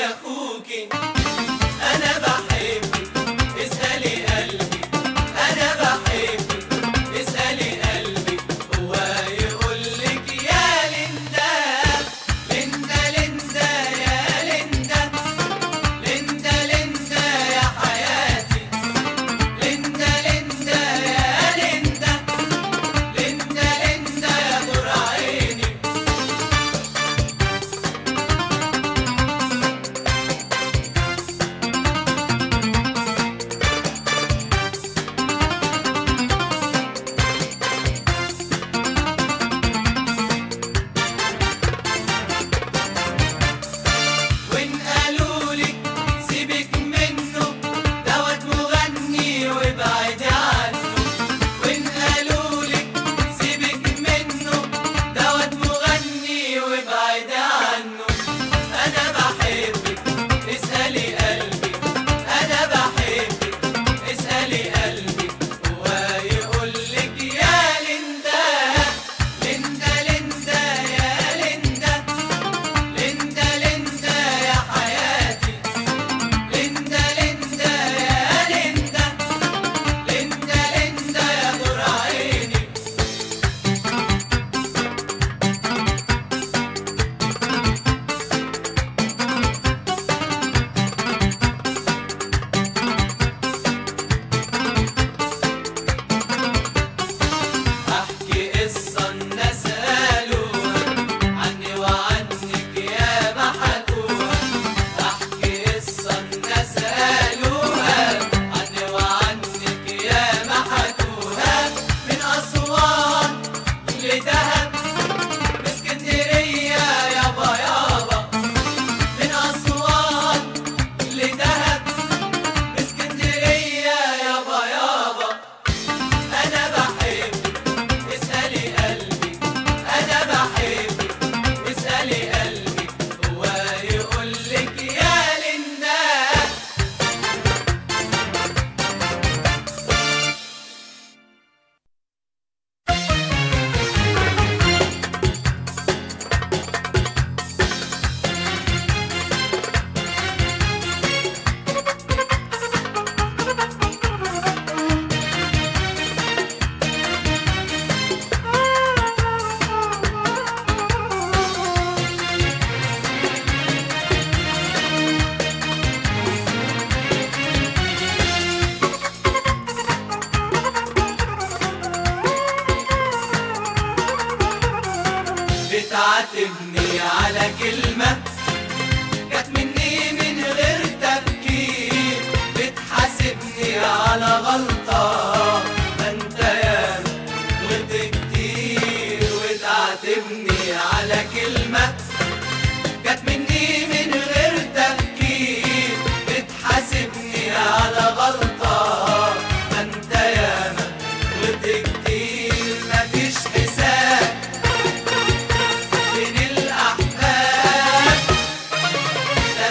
لاخوكي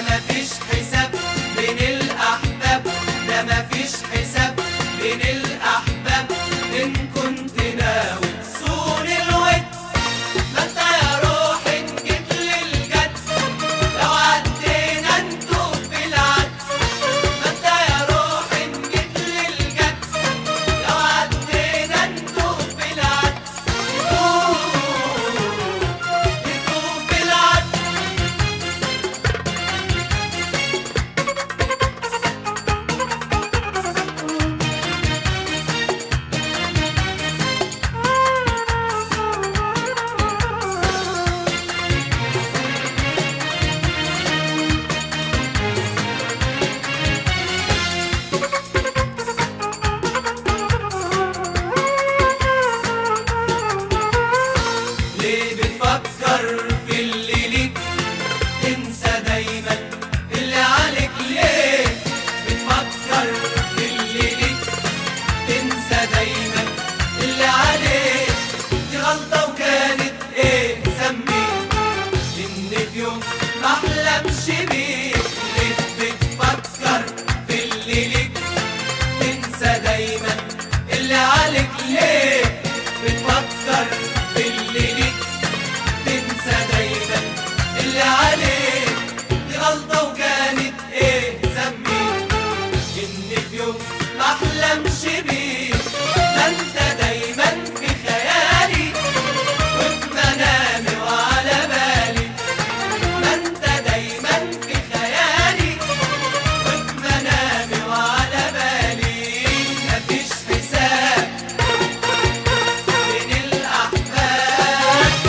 مفيش حساب بين الأحباب، ده مفيش حساب بين الأحباب. إن كنت ناوي تصون الود، ما انت يا روحي إن جيت للجد، لو عدينا ندوب في العد. ما انت يا روحي إن جيت للجد، لو عدينا ندوب في العد. ندوب في العد. ليه بتفكر في اللي ليك؟ تنسى دايما اللي عليك. ليه بتفكر في اللي ليك؟ تنسى دايما اللي عليك. دي غلطة وكانت ايه سميك، ان في يوم ما احلمش بيك. ليه بتفكر في اللي ليك؟ تنسى دايما اللي عليك. ليه بتفكر في اللي ليك؟ تنسى دايما اللي عليك. دي غلطة وكانت ايه ذنبي، ان في يوم ما احلمش بيك. ما انت دايما في خيالي وفي منامي وعلى بالي. ما انت دايما في خيالي وفي منامي وعلى بالي. مفيش حساب بين الأحباب،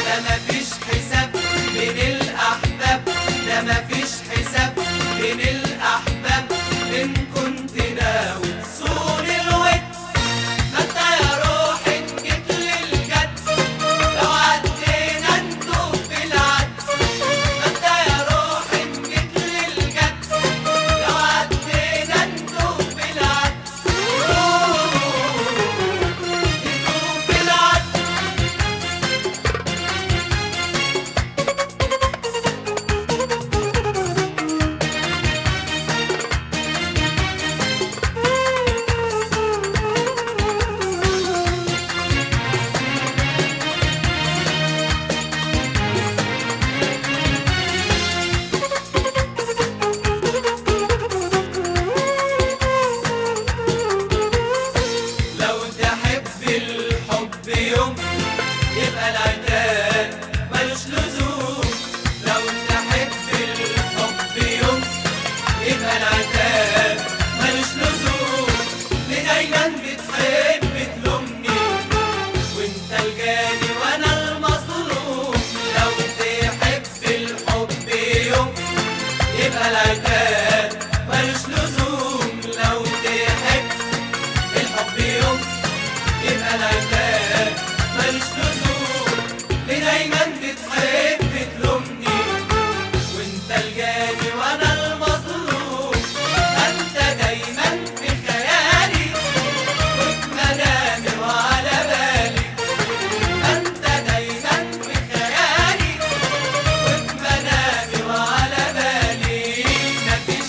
ده مفيش حساب بين الأحباب، ده مفيش حساب بين الأحباب. إن كنت ناوي تصون الود، ما انت يا روحي إن جيت للجد، لو عدينا ندوب في العد. ما انت يا روحي إن جيت للجد، لو عدينا ندوب في العد. ندوب في العد. لو تحب الحب يوم، يبقى العتاب ملوش لزوم. لو تحب الحب يوم، يبقى العتاب ملوش لزوم. ليه دايما بتحب تلومني وانت الجاني وانا المظلوم؟ لو تحب الحب يوم، يبقى العتاب ملوش لزوم. لو تحب الحب يوم، يبقى العتاب ملوش لزوم. ليه دايما بتحب تلومني وانت الجاني وانا المظلوم؟ انت دايما في خيالي وفي منامي وعلى بالي. انت دايما في خيالي وفي منامي وعلى بالي. مفيش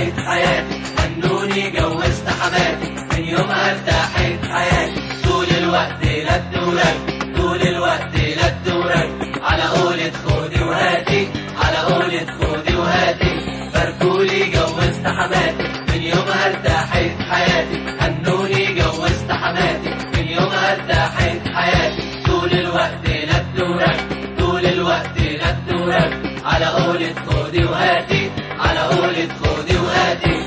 ارتاحت حياتي، هنوني جوزت حماتي، من يومها ارتاحت حياتي. طول الوقت لد ورد، طول الوقت لد ورد، على قولة خدي وهاتي، على قولة خدي وهاتي. باركولي جوزت حماتي، من يومها ارتاحت حياتي، هنوني جوزت حماتي، من يومها ارتاحت حياتي. طول الوقت لد ورد، طول الوقت لد ورد، على قولة خدي وهاتي، على قولة خدي وهاتي.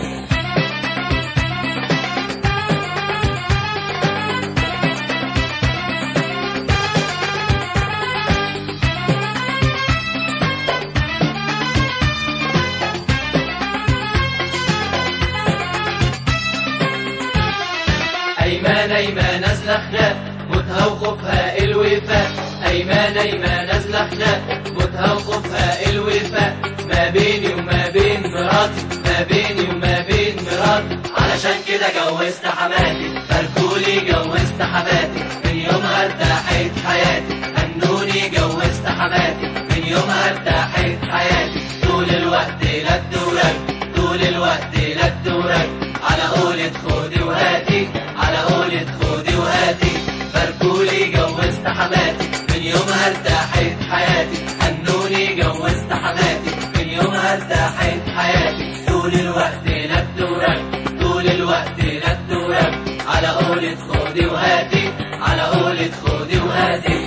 أيمان أيمان نازلة خناق، موتها وخوفها الوفاء. أيمان أيمان نازلة خناق، موتها وخوفها الوفاء. ما بيني وما بين مراتي، ما بيني وما بين مراتي، علشان كده جوزت حماتي. باركولي جوزت حماتي، من يومها ارتاحت حياتي، هنوني جوزت حماتي، من يومها ارتاحت حياتي. طول الوقت لد ورد، طول الوقت لد ورد، على قولة خدي وهاتي، على قولة خدي وهاتي. باركولي جوزت حماتي، من يومها ارتاحت حياتي، هنوني جوزت حماتي، من يومها ارتاحت حياتي. طول الوقت لد ورد، طول الوقت لد ورد، على قولة خدي وهاتي، على قولة خدي وهاتي.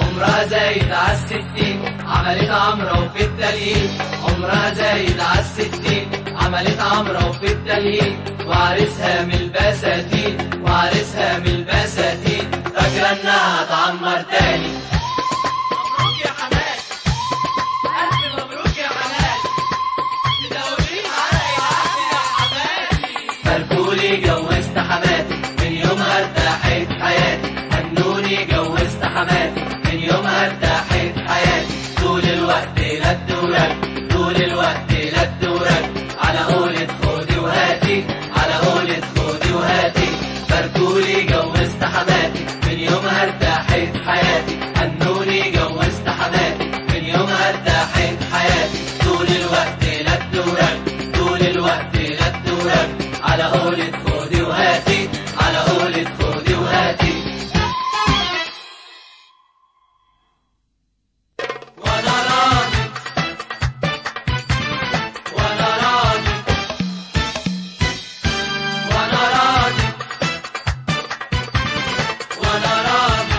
عمرها زايد عالستين، عملت عمرة وفي التليين. عمرها زايد عالستين، عملت عمرة وفي التليين. وعرسها من البساتين، وعرسها من البساتين، فاكرة انها هتعمر تاني. مبروك يا حماد، ألف مبروك يا حماد، تدورين عليا يا حماتي. باركولي جوزت حماتي، من يومها ارتاحت حياتي، هنوني جوزت حماتي، من يومها ارتاحت حياتي. طول الوقت لد ورد، طول الوقت لد ورد، على قولة خدي وهاتي، على قولة خدي وهاتي. باركولي جوزت حماتي، من يومها ارتاحت حياتي، هنوني جوزت حماتي، من يومها ارتاحت حياتي. طول الوقت لد ورد، طول الوقت لد ورد، على قولة خدي وهاتي، على قولة خدي وهاتي. وانا راضي، وانا راضي، وانا راضي، وانا راضي.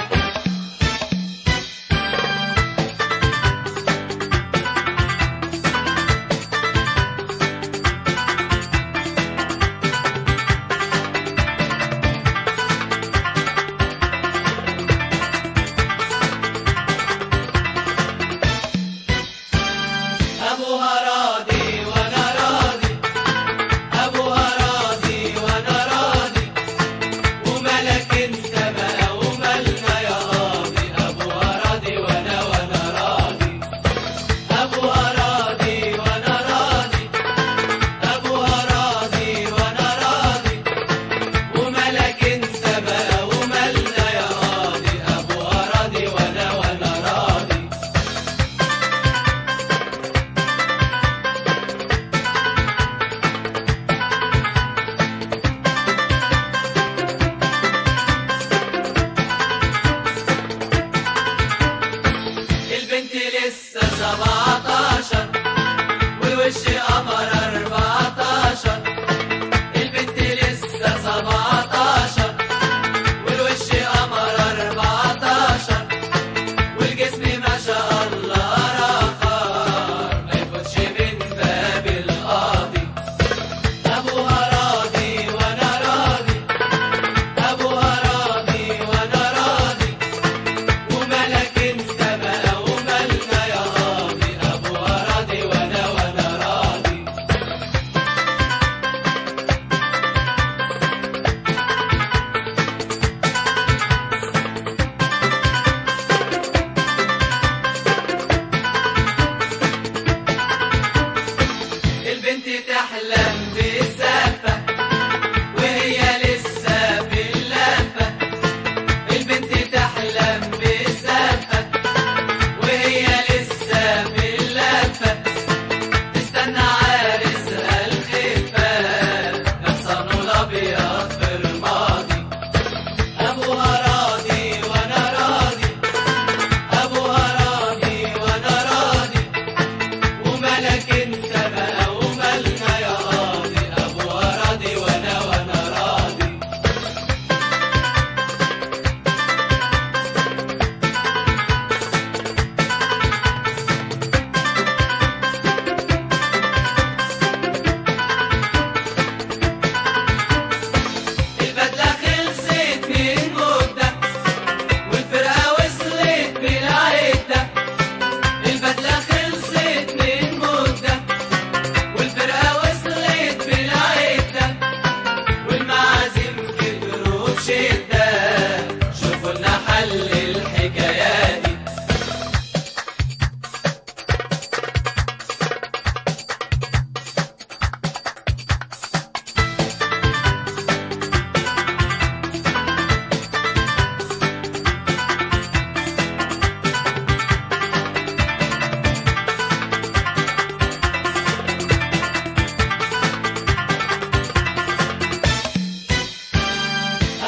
أبوها راضي وأنا راضي، أبوها راضي وأنا راضي، ومالك أنت بقى ومالنا يا قاضي. أبوها راضي وأنا راضي، أبوها راضي وأنا راضي، أبوها راضي وأنا راضي، ومالك أنت بقى ومالنا يا قاضي. أبوها راضي وأنا راضي. البنت لسه 17 والوش قمر 14. البنت لسه 17 والوش قمر 14، والجسم ما شاء الله رخار، ما يفوتش من باب القاضي. أبوها راضي وأنا راضي، أبوها راضي وأنا راضي، ومالك أنت بقى ومالنا يا قاضي. أبوها تحلم بالزفة وهي لسه في اللفة. البنت تحلم بالزفة وهي لسه في اللفة. تستنى عرسها الخفة لحصانه الأبيض في الماضي. أبوها راضي وأنا راضي، أبوها راضي وأنا راضي، ومالك انت بقى ومالنا يا راضي. أبوها راضي وأنا راضي. البدلة خلصت من مدة والفرقة وصلت بالعدة. البدلة خلصت من مدة والفرقة وصلت بالعدة، والمعازيم كتروا بشدة. شوفوا لنا حل الحكاية دي.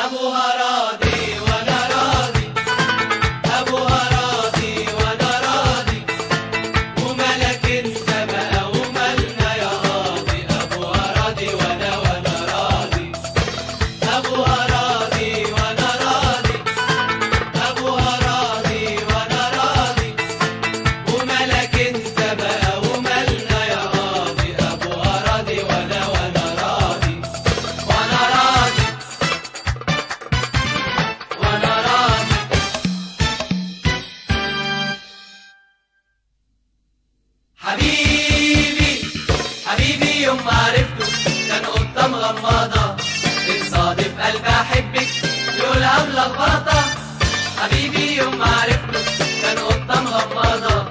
أبوها راضي وأنا راضي، أبوها راضي وأنا راضي، ومالك انت بقى ومالنا يا راضي. أبوها راضي وأنا راضي، أبوها راضي وأنا راضي، أبوها راضي وأنا راضي، ومالك انت بقى ومالنا يا راضي. أبوها راضي وأنا راضي، وأنا راضي وأنا راضي. حبيبي حبيبي يوم ما عرفته كان قطة مغمضة. انصادف قلبي أحبك يقولها ملخبطة. حبيبي يوم ما عرفته كان قطة مغمضة.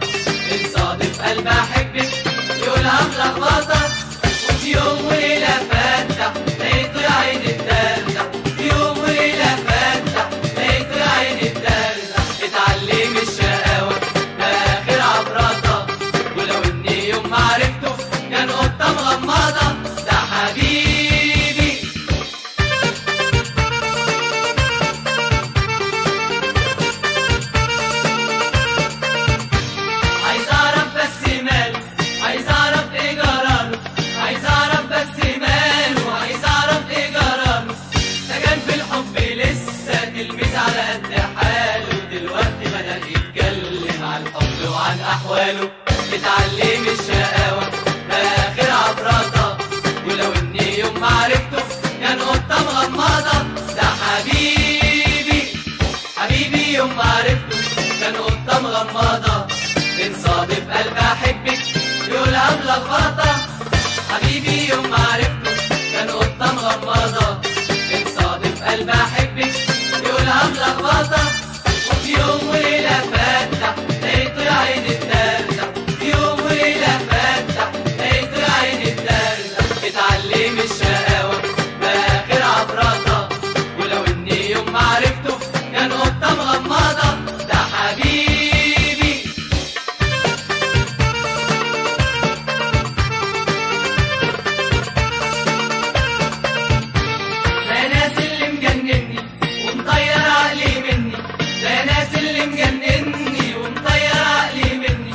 انصادف قلبي أحبك يقولها ملخبطة. وفي يوم وليلة فتح لقيته يا عيني الدلع. في يوم وليلة فتح لقيته يا عيني الدلع. اتعلم الشقاوة بآخر عبرطة، ولو إني يوم ما عرفته كان قطة مغمضة. ده حبيبي عايز أعرف بس ماله، عايز أعرف إيه جراله، عايز أعرف بس ماله، عايز أعرف إيه جراله. ده كان في الحب لسه تلميذ على قد حاله، دلوقتي بدأ يتكلم عن الحب وعن أحواله. اتعلم الشقاوة بآخر عبرطة، ولو إني يوم ما عرفته كان قطة مغمضة. ده حبيبي حبيبي يوم ما عرفته كان قطة مغمضة. انصادف قلبي أحبك يقولها ملخبطة. حبيبي يوم ما عرفته كان قطة مغمضة. انصادف قلبي أحبك يقولها ملخبطة. وفي يوم وليلة فتح لقيته يا عيني الدلع. في يوم وليلة فتح لقيته يا عيني الدلع. اتعلم الشقاوة بآخر عبرطة، ولو إني يوم ما عرفته كان قطة مغمضة. ده حبيبي ده ناس اللي مجنني ومطير عقلي مني. ده ناس اللي مجنني ومطير عقلي مني.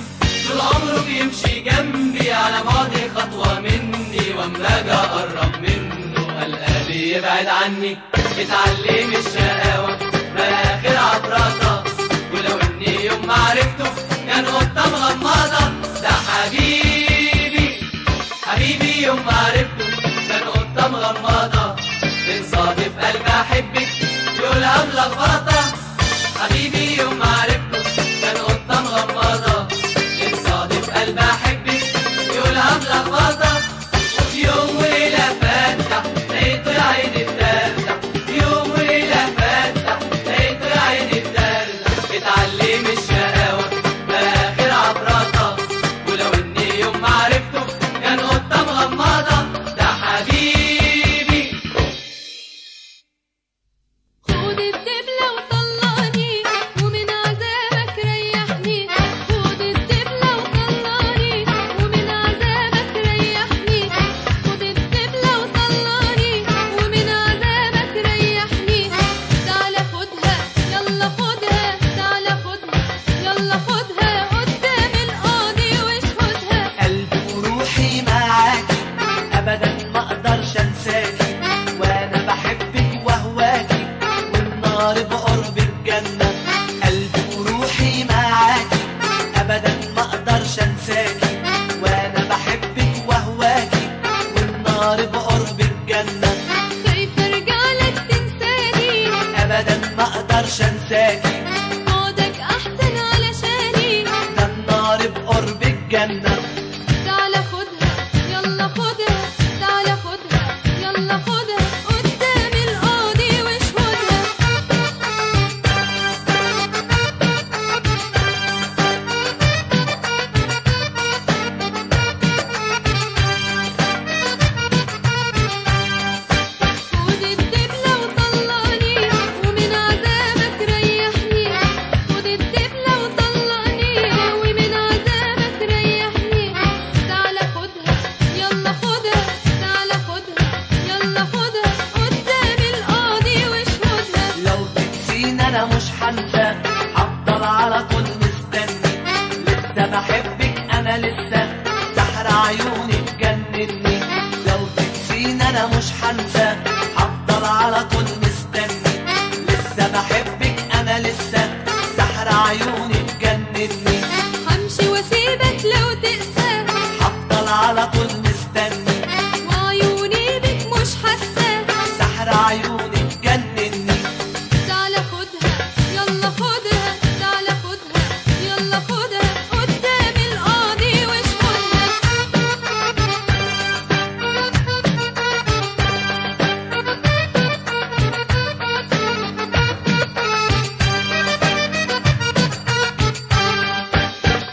طول عمره بيمشي جنبي على بعد خطوة مني، واما اجي اقرب منه قلبي يبعد عني. اتعلم الشقاوة بآخر عبرطة، ولو اني يوم ما عرفته كان قطة مغمضة. ده حبيبي حبيبي يوم ما عرفته كان قطة مغمضة. انصادف قلبي أحبك يقولها ملخبطة. حبيبي يوم ما عرفته كان قطة مغمضة. انصادف قلبي أحبك يقولها ملخبطة. وفي يوم وليلة فتح لقيته يا عيني الدلع. في يوم وليلة فتح لقيته يا عيني الدلع. اتعلم الشقاوة بآخر عبرطة، ولو يلا خدها تعالى خدها يلا خدها قدام القاضي واشهدها. خد الدبلة وطلقني ومن عذابك ريحني. خد الدبلة وطلقني ومن عذابك ريحني. تعالى خدها يلا خدها تعالى خدها يلا خدها قدام القاضي واشهدها. لو تنسيني انا مش هنسى، هفضل على طول مستني. لسه بحبك انا لسه، سحر عيوني تجنني. لو تنسيني انا مش هنسى، هفضل على طول مستني. لسه بحبك انا لسه، سحر عيوني تجنني. همشي واسيبك لو تقسى، هفضل على طول مستني. وعيوني بك مش حاسة، سحر عيوني تجنني. تعالى خدها يلا خدها تعالى خدها يلا خدها قدام القاضي واشهدها.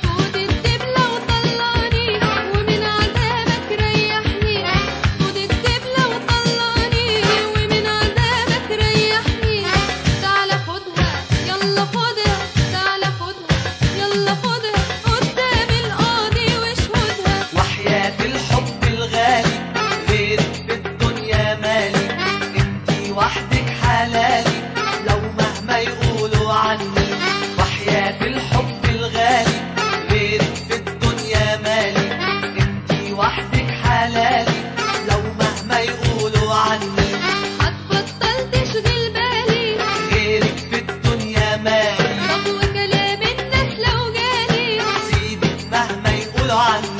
خد الدبلة وطلقني ومن عذابك ريحني. خد الدبلة وطلقني ومن عذابك ريحني. تعالى خدها يلا خدها تعالى خدها يلا خدها قدام القاضي واشهدها. وحياة الحب الغالي غيرك في الدنيا مالي. انتي وحدك حلالي لو مهما يقولوا عني. وحياة الحب الغالي غيرك في الدنيا مالي. انتي وحدك حلالي لو مهما يقولوا عني. هتبطل تشغل بالي، غيرك في الدنيا مالي. طب وكلام الناس لو جالي، سيبك مهما يقولوا عني.